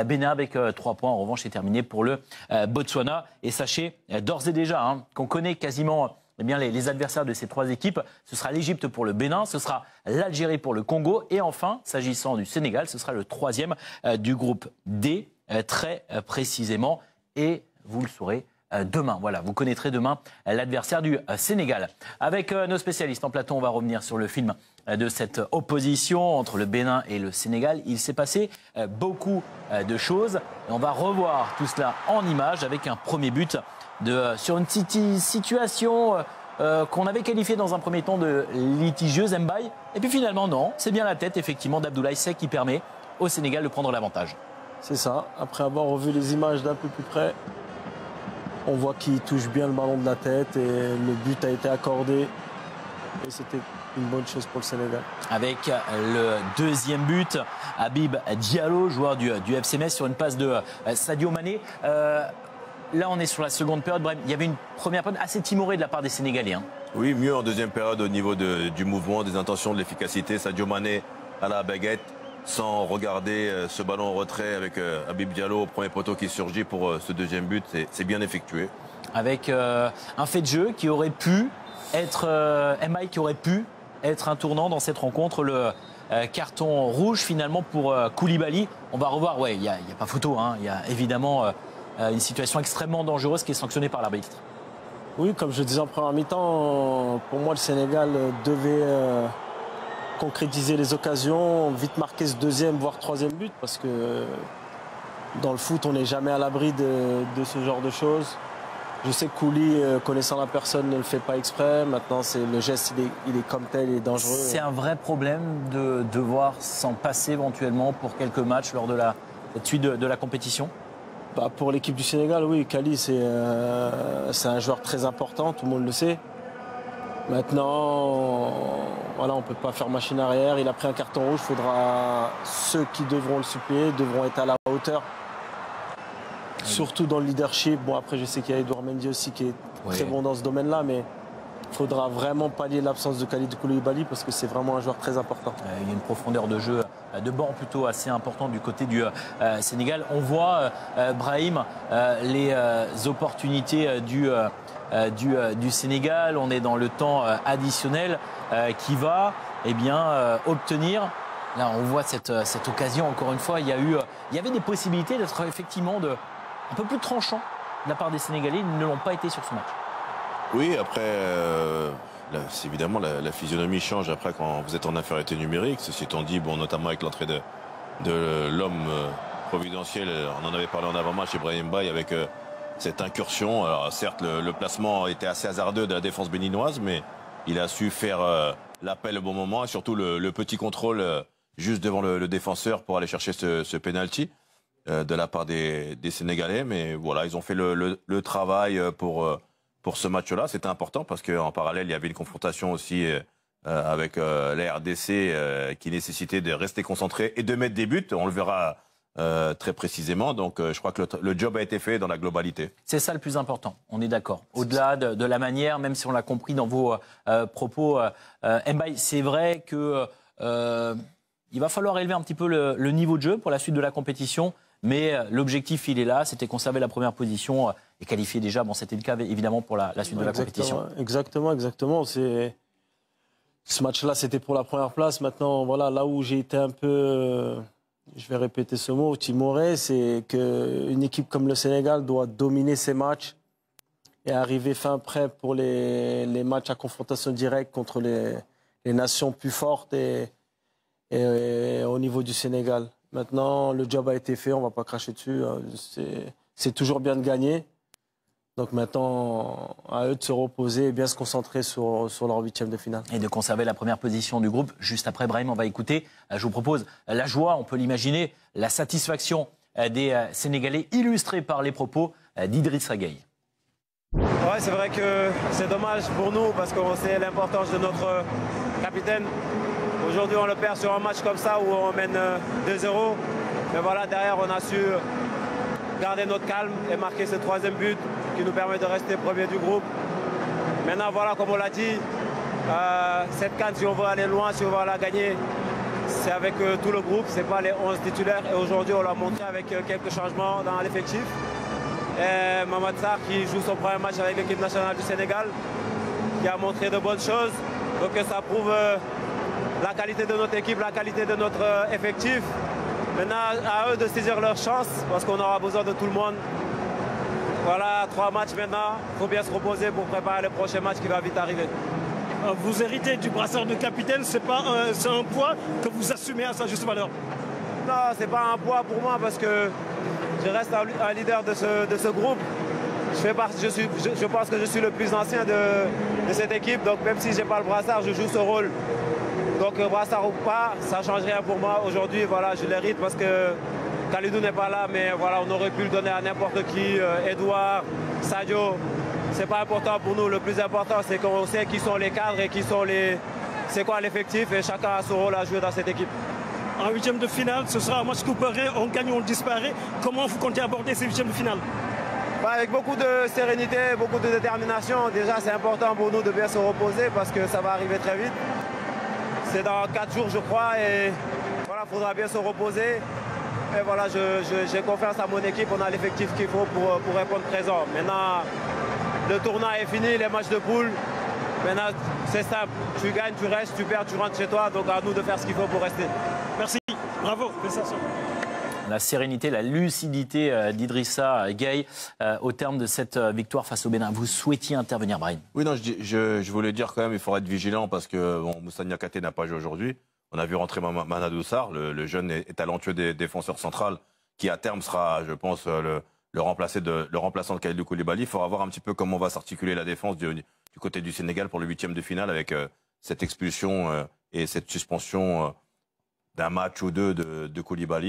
Bénin avec 3 points. En revanche, c'est terminé pour le Botswana. Et sachez d'ores et déjà qu'on connaît quasiment les adversaires de ces 3 équipes. Ce sera l'Égypte pour le Bénin, ce sera l'Algérie pour le Congo. Et enfin, s'agissant du Sénégal, ce sera le 3e du groupe D, très précisément. Et vous le saurez demain. Voilà, vous connaîtrez demain l'adversaire du Sénégal. Avec nos spécialistes en plateau, on va revenir sur le film de cette opposition entre le Bénin et le Sénégal. Il s'est passé beaucoup de choses. Et on va revoir tout cela en images avec un premier but sur une situation qu'on avait qualifiée dans un premier temps de litigieuse, Mbaye. Et puis finalement, non, c'est bien la tête effectivement d'Abdoulaye Seck qui permet au Sénégal de prendre l'avantage. C'est ça. Après avoir revu les images d'un peu plus près, on voit qu'il touche bien le ballon de la tête et le but a été accordé. Et c'était une bonne chose pour le Sénégal. Avec le 2e but, Habib Diallo, joueur du FC Metz, sur une passe de Sadio Mané. Là, on est sur la seconde période. Bref, il y avait une première période assez timorée de la part des Sénégalais. Oui, mieux en deuxième période au niveau du mouvement, des intentions, de l'efficacité. Sadio Mané à la baguette, sans regarder ce ballon en retrait avec Habib Diallo au premier poteau qui surgit pour ce 2e but. C'est bien effectué. Avec un fait de jeu qui aurait pu être Mbaye, qui aurait pu être un tournant dans cette rencontre. Le carton rouge finalement pour Koulibaly. On va revoir, il n'y a pas photo. Il y a évidemment une situation extrêmement dangereuse qui est sanctionnée par l'arbitre. Oui, comme je disais en première mi-temps, pour moi le Sénégal devait concrétiser les occasions, vite marquer ce 2e voire 3e but, parce que dans le foot on n'est jamais à l'abri de ce genre de choses. Je sais que Kouli, connaissant la personne, ne le fait pas exprès. Maintenant, le geste, il est comme tel, il est dangereux. C'est un vrai problème de devoir s'en passer éventuellement pour quelques matchs lors de la suite de la compétition. Pour l'équipe du Sénégal, oui, Kali, c'est un joueur très important, tout le monde le sait. Maintenant, voilà, on ne peut pas faire machine arrière. Il a pris un carton rouge, il faudra ceux qui devront le suppléer, devront être à la hauteur. Surtout dans le leadership. Bon, après, je sais qu'il y a Edouard Mendy aussi qui est très bon dans ce domaine-là, mais il faudra vraiment pallier l'absence de Kalidou Koulibaly parce que c'est vraiment un joueur très important. Il y a une profondeur de jeu, de banc plutôt assez importante du côté du Sénégal. On voit, Brahim, les opportunités du Sénégal. On est dans le temps additionnel qui va obtenir. Là, on voit cette occasion, encore une fois. Il y avait des possibilités d'être effectivement un peu plus tranchant de la part des Sénégalais. Ils ne l'ont pas été sur ce match. Oui, après, évidemment, la physionomie change après quand vous êtes en infériorité numérique. Ceci étant dit, notamment avec l'entrée de l'homme providentiel, on en avait parlé en avant-match, Ibrahim Mbaye, avec cette incursion. Alors, certes, le placement était assez hasardeux de la défense béninoise, mais il a su faire l'appel au bon moment et surtout le petit contrôle juste devant le défenseur pour aller chercher ce penalty de la part des Sénégalais. Mais voilà, ils ont fait le travail pour ce match-là. C'était important parce qu'en parallèle, il y avait une confrontation aussi avec la RDC qui nécessitait de rester concentré et de mettre des buts. On le verra très précisément. Donc je crois que le job a été fait dans la globalité. C'est ça le plus important, on est d'accord. Au-delà de la manière, même si on l'a compris dans vos propos, Mbaye, c'est vrai que il va falloir élever un petit peu le niveau de jeu pour la suite de la compétition. Mais l'objectif, il est là, c'était conserver la première position et qualifier déjà. Bon, c'était le cas évidemment pour la suite de la compétition. Exactement. Ce match-là, c'était pour la première place. Maintenant, voilà, là où j'ai été un peu, je vais répéter ce mot, timoré, c'est qu'une équipe comme le Sénégal doit dominer ses matchs et arriver fin prêt pour les matchs à confrontation directe contre les nations plus fortes et au niveau du Sénégal. Maintenant, le job a été fait, on ne va pas cracher dessus. C'est toujours bien de gagner. Donc maintenant, à eux de se reposer et bien se concentrer sur leur 8e de finale. Et de conserver la première position du groupe. Juste après, Brahim, on va écouter. Je vous propose la joie, on peut l'imaginer, la satisfaction des Sénégalais, illustrée par les propos d'Idriss Gueye. Ouais, c'est vrai que c'est dommage pour nous parce qu'on sait l'importance de notre capitaine. Aujourd'hui, on le perd sur un match comme ça où on mène 2-0. Mais voilà, derrière, on a su garder notre calme et marquer ce 3e but qui nous permet de rester premier du groupe. Maintenant, voilà, comme on l'a dit, cette CAN, si on veut aller loin, si on veut la gagner, c'est avec tout le groupe, c'est pas les 11 titulaires. Et aujourd'hui, on l'a montré avec quelques changements dans l'effectif. Mamad Sarr qui joue son premier match avec l'équipe nationale du Sénégal, qui a montré de bonnes choses. Donc ça prouve la qualité de notre équipe, la qualité de notre effectif. Maintenant, à eux de saisir leur chance, parce qu'on aura besoin de tout le monde. Voilà, 3 matchs maintenant. Il faut bien se reposer pour préparer le prochain match qui va vite arriver. Vous héritez du brassard de capitaine, c'est un poids que vous assumez à sa juste valeur? Non, c'est pas un poids pour moi parce que je reste un leader de ce groupe. Je pense que je suis le plus ancien de cette équipe, donc même si je n'ai pas le brassard, je joue ce rôle. Donc brassard ou pas, ça ne change rien pour moi. Aujourd'hui, voilà, je l'hérite parce que Kalidou n'est pas là, mais voilà, on aurait pu le donner à n'importe qui, Edouard, Sadio. C'est pas important pour nous. Le plus important, c'est qu'on sait qui sont les cadres et c'est quoi l'effectif, et chacun a son rôle à jouer dans cette équipe. En huitième de finale, ce sera un match couperé, on gagne ou on disparaît. Comment vous comptez aborder ces huitièmes de finale? Avec beaucoup de sérénité, beaucoup de détermination. Déjà, c'est important pour nous de bien se reposer parce que ça va arriver très vite. C'est dans 4 jours, je crois, et voilà, il faudra bien se reposer. Et voilà, j'ai confiance à mon équipe, on a l'effectif qu'il faut pour répondre présent. Maintenant, le tournoi est fini, les matchs de poule. Maintenant, c'est simple. Tu gagnes, tu restes, tu perds, tu rentres chez toi. Donc à nous de faire ce qu'il faut pour rester. Merci. Bravo. Félicitations. La sérénité, la lucidité d'Idrissa Gueye au terme de cette victoire face au Bénin. Vous souhaitiez intervenir, Brahim? Oui, non, je voulais dire quand même, il faudra être vigilant parce que Moussa Niakhaté n'a pas joué aujourd'hui. On a vu rentrer Mamadou Sarr, le jeune et talentueux défenseur central, qui à terme sera, je pense, le remplaçant de Kalidou Koulibaly. Il faudra voir un petit peu comment va s'articuler la défense du côté du Sénégal pour le 8e de finale avec cette expulsion et cette suspension d'un match ou deux de Koulibaly.